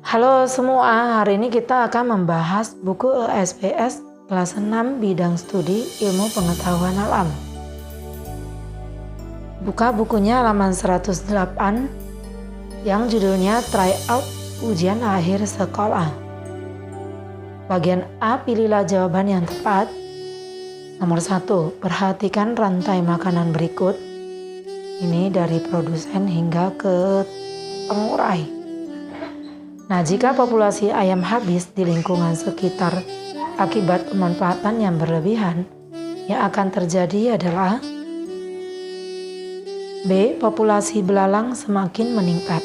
Halo semua, hari ini kita akan membahas buku ESPS kelas 6 bidang studi ilmu pengetahuan alam. Buka bukunya halaman 108 yang judulnya Tryout Ujian Akhir Sekolah. Bagian A, pilihlah jawaban yang tepat. Nomor 1, perhatikan rantai makanan berikut. Ini dari produsen hingga ke pengurai. Nah, jika populasi ayam habis di lingkungan sekitar akibat pemanfaatan yang berlebihan, yang akan terjadi adalah B. Populasi belalang semakin meningkat.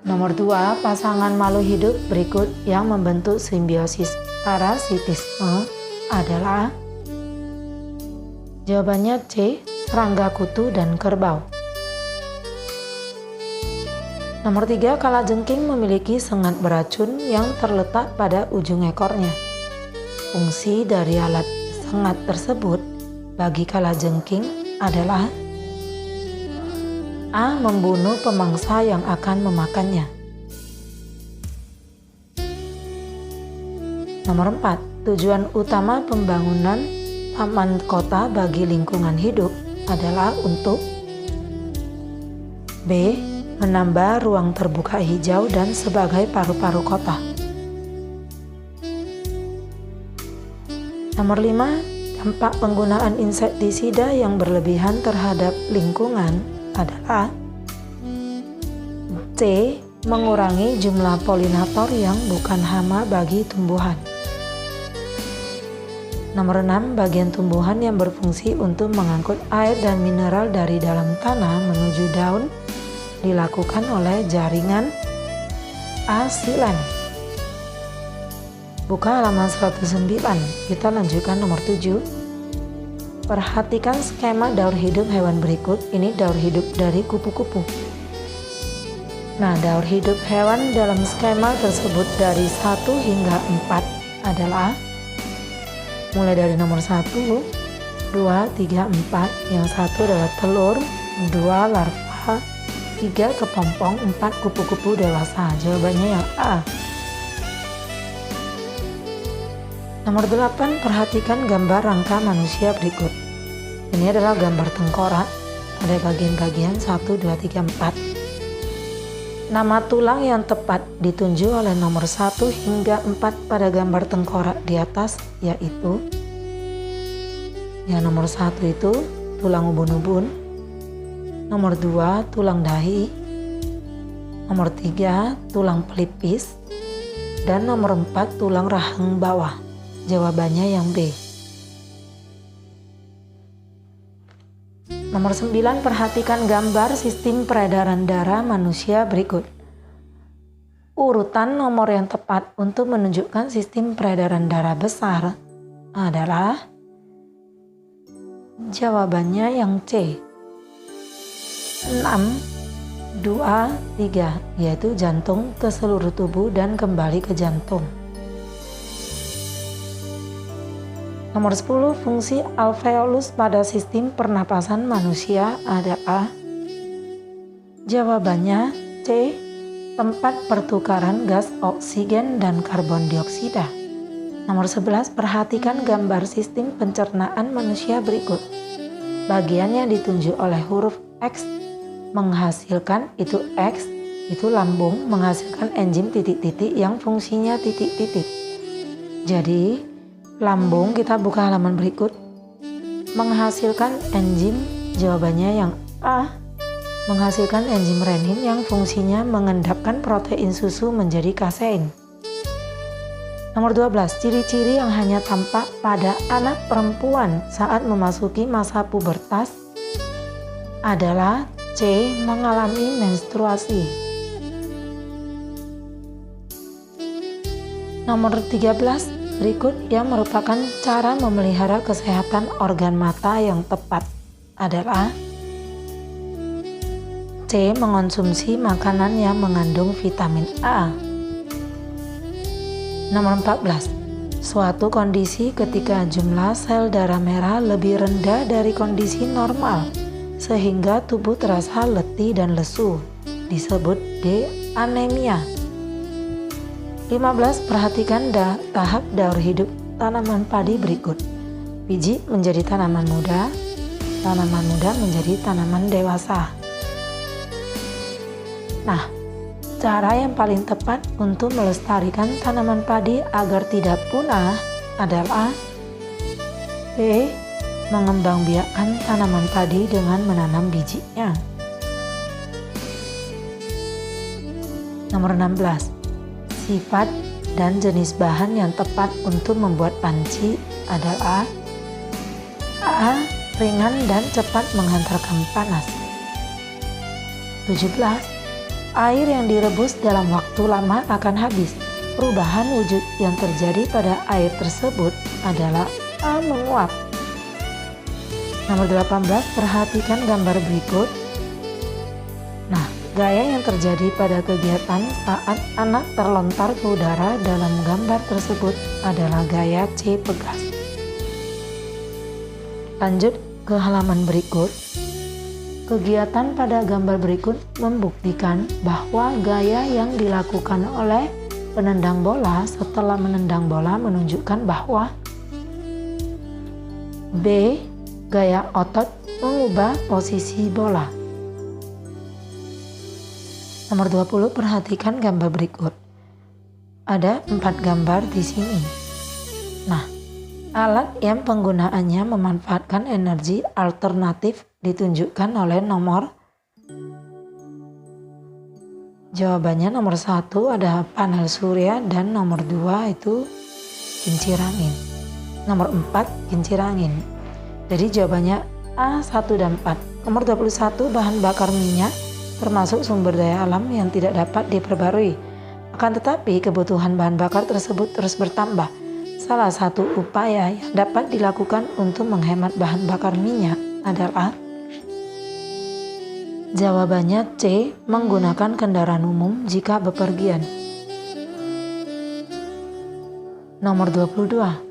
Nomor 2, pasangan makhluk hidup berikut yang membentuk simbiosis parasitisme adalah jawabannya C. Serangga kutu dan kerbau. Nomor 3, kalajengking memiliki sengat beracun yang terletak pada ujung ekornya. Fungsi dari alat sengat tersebut bagi kalajengking adalah A. Membunuh pemangsa yang akan memakannya. Nomor 4, tujuan utama pembangunan taman kota bagi lingkungan hidup adalah untuk B. Menambah ruang terbuka hijau dan sebagai paru-paru kota. Nomor 5, dampak penggunaan insektisida yang berlebihan terhadap lingkungan adalah C. Mengurangi jumlah polinator yang bukan hama bagi tumbuhan. Nomor 6, bagian tumbuhan yang berfungsi untuk mengangkut air dan mineral dari dalam tanah menuju daun dilakukan oleh jaringan asilan. Buka halaman 109. Kita lanjutkan nomor 7. Perhatikan skema daur hidup hewan berikut. Ini daur hidup dari kupu-kupu. Nah, daur hidup hewan dalam skema tersebut dari 1 hingga 4 adalah mulai dari nomor 1, 2, 3, 4. Yang 1 adalah telur, 2 larva, 3 kepompong, 4 kupu-kupu dewasa. Jawabannya yang A. Nomor 8, perhatikan gambar rangka manusia berikut. Ini adalah gambar tengkorak pada bagian-bagian 1, 2, 3, 4. Nama tulang yang tepat ditunjuk oleh nomor 1 hingga 4 pada gambar tengkorak di atas, yaitu yang nomor 1 itu tulang ubun-ubun, nomor 2 tulang dahi, nomor 3 tulang pelipis, dan nomor 4 tulang rahang bawah. Jawabannya yang B. Nomor 9, perhatikan gambar sistem peredaran darah manusia berikut. Urutan nomor yang tepat untuk menunjukkan sistem peredaran darah besar adalah jawabannya yang C. 6, 2, 3, yaitu jantung ke seluruh tubuh dan kembali ke jantung. Nomor 10, fungsi alveolus pada sistem pernapasan manusia adalah jawabannya C. Tempat pertukaran gas oksigen dan karbon dioksida. Nomor 11, perhatikan gambar sistem pencernaan manusia berikut. Bagian yang ditunjuk oleh huruf X menghasilkan itu X, itu lambung menghasilkan enzim titik-titik yang fungsinya titik-titik. Jadi lambung, kita buka halaman berikut, menghasilkan enzim, jawabannya yang A, menghasilkan enzim renin yang fungsinya mengendapkan protein susu menjadi kasein. Nomor 12, ciri-ciri yang hanya tampak pada anak perempuan saat memasuki masa pubertas adalah C. Mengalami menstruasi. Nomor 13, berikut yang merupakan cara memelihara kesehatan organ mata yang tepat adalah C. Mengonsumsi makanan yang mengandung vitamin A. Nomor 14, suatu kondisi ketika jumlah sel darah merah lebih rendah dari kondisi normal sehingga tubuh terasa letih dan lesu, disebut D. Anemia. 15. Perhatikan tahap daur hidup tanaman padi berikut. Biji menjadi tanaman muda menjadi tanaman dewasa. Nah, cara yang paling tepat untuk melestarikan tanaman padi agar tidak punah adalah B. Mengembangbiakkan tanaman padi dengan menanam bijinya. Nomor 16. Sifat dan jenis bahan yang tepat untuk membuat panci adalah A. Ringan dan cepat menghantarkan panas. 17. Air yang direbus dalam waktu lama akan habis. Perubahan wujud yang terjadi pada air tersebut adalah A. Menguap. Nomor 18. Perhatikan gambar berikut. Nah, gaya yang terjadi pada kegiatan saat anak terlontar ke udara dalam gambar tersebut adalah gaya C. Pegas. Lanjut ke halaman berikut. Kegiatan pada gambar berikut membuktikan bahwa gaya yang dilakukan oleh penendang bola setelah menendang bola menunjukkan bahwa B. Gaya otot mengubah posisi bola. Nomor 20. Perhatikan gambar berikut. Ada 4 gambar di sini. Nah, alat yang penggunaannya memanfaatkan energi alternatif ditunjukkan oleh nomor. Jawabannya nomor 1 ada panel surya dan nomor 2 itu kincir angin. Nomor 4 kincir angin. Jadi jawabannya A, 1 dan 4. Nomor 21 bahan bakar minyak termasuk sumber daya alam yang tidak dapat diperbarui. Akan tetapi kebutuhan bahan bakar tersebut terus bertambah. Salah satu upaya yang dapat dilakukan untuk menghemat bahan bakar minyak adalah jawabannya C. Menggunakan kendaraan umum jika bepergian. Nomor 22.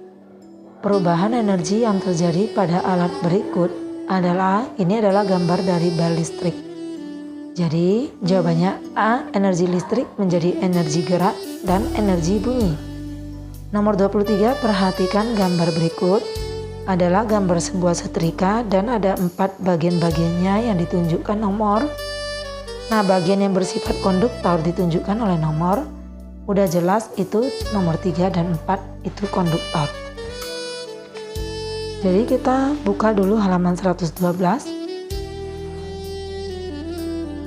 Perubahan energi yang terjadi pada alat berikut adalah gambar dari bel listrik. Jadi jawabannya A. Energi listrik menjadi energi gerak dan energi bunyi. Nomor 23. Perhatikan gambar berikut adalah gambar sebuah setrika dan ada 4 bagian-bagiannya yang ditunjukkan nomor. Nah, bagian yang bersifat konduktor ditunjukkan oleh nomor. Udah jelas itu nomor 3 dan 4 itu konduktor. Jadi kita buka dulu halaman 112.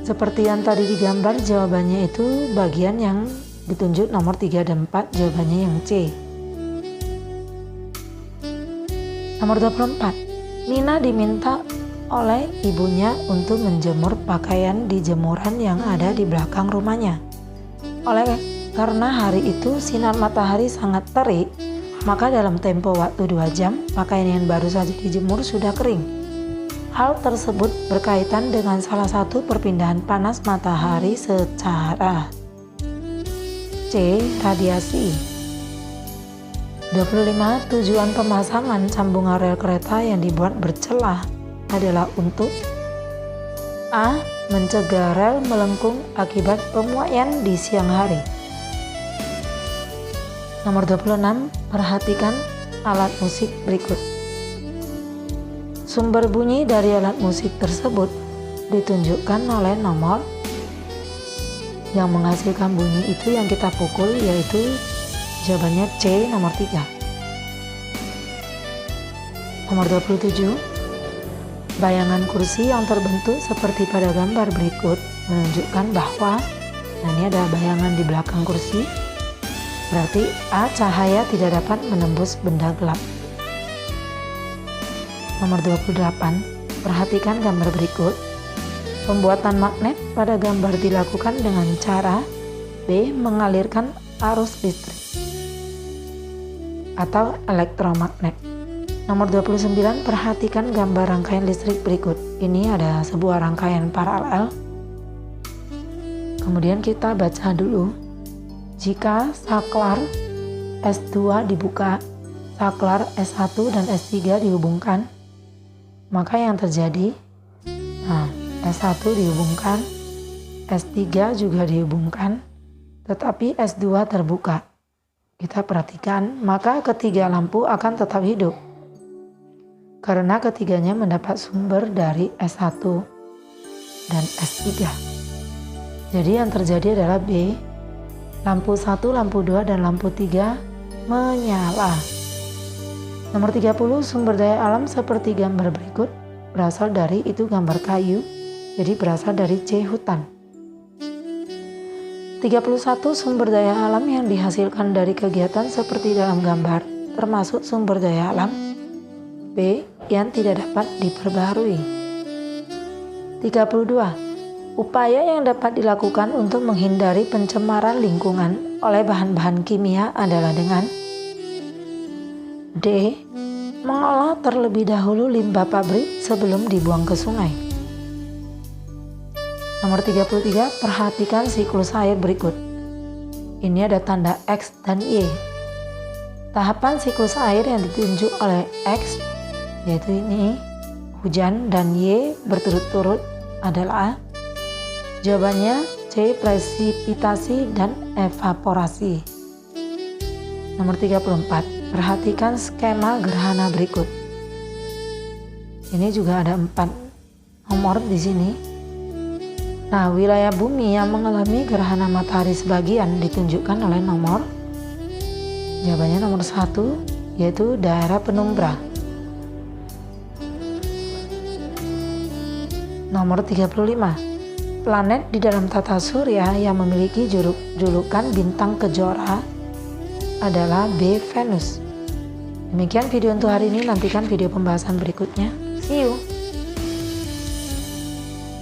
Seperti yang tadi digambar, jawabannya itu bagian yang ditunjuk nomor 3 dan 4, jawabannya yang C. Nomor 24. Nina diminta oleh ibunya untuk menjemur pakaian di jemuran yang ada di belakang rumahnya. Karena hari itu sinar matahari sangat terik, maka dalam tempo waktu 2 jam, pakaian yang baru saja dijemur sudah kering. Hal tersebut berkaitan dengan salah satu perpindahan panas matahari secara C. Radiasi. 25. Tujuan pemasangan sambungan rel kereta yang dibuat bercelah adalah untuk A. Mencegah rel melengkung akibat pemuaian di siang hari. Nomor 26. Perhatikan alat musik berikut. Sumber bunyi dari alat musik tersebut ditunjukkan oleh nomor. Yang menghasilkan bunyi itu yang kita pukul, yaitu jawabannya C, nomor 3. Nomor 27. Bayangan kursi yang terbentuk seperti pada gambar berikut menunjukkan bahwa, nah ini ada bayangan di belakang kursi. Berarti A. Cahaya tidak dapat menembus benda gelap. Nomor 28. Perhatikan gambar berikut. Pembuatan magnet pada gambar dilakukan dengan cara B. Mengalirkan arus listrik atau elektromagnet. Nomor 29. Perhatikan gambar rangkaian listrik berikut. Ini ada sebuah rangkaian paralel. Kemudian kita baca dulu. Jika saklar S2 dibuka, saklar S1 dan S3 dihubungkan, maka yang terjadi S1 dihubungkan, S3 juga dihubungkan, tetapi S2 terbuka. Kita perhatikan, maka ketiga lampu akan tetap hidup. Karena ketiganya mendapat sumber dari S1 dan S3. Jadi yang terjadi adalah B, lampu 1, lampu 2, dan lampu 3 menyala. Nomor 30, sumber daya alam seperti gambar berikut berasal dari, itu gambar kayu, jadi berasal dari C, hutan. 31, sumber daya alam yang dihasilkan dari kegiatan seperti dalam gambar, termasuk sumber daya alam B yang tidak dapat diperbarui. 32, upaya yang dapat dilakukan untuk menghindari pencemaran lingkungan oleh bahan-bahan kimia adalah dengan D, mengolah terlebih dahulu limbah pabrik sebelum dibuang ke sungai. Nomor 33, perhatikan siklus air berikut. Ini ada tanda X dan Y. Tahapan siklus air yang ditunjuk oleh X, yaitu ini, hujan, dan Y berturut-turut adalah, jawabannya C, presipitasi dan evaporasi. Nomor 34, perhatikan skema gerhana berikut. Ini juga ada 4 nomor di sini. Nah, wilayah bumi yang mengalami gerhana matahari sebagian ditunjukkan oleh nomor. Jawabannya nomor 1, yaitu daerah penumbra. Nomor 35, planet di dalam tata surya yang memiliki julukan bintang kejora adalah B, Venus. Demikian video untuk hari ini, nantikan video pembahasan berikutnya. See you!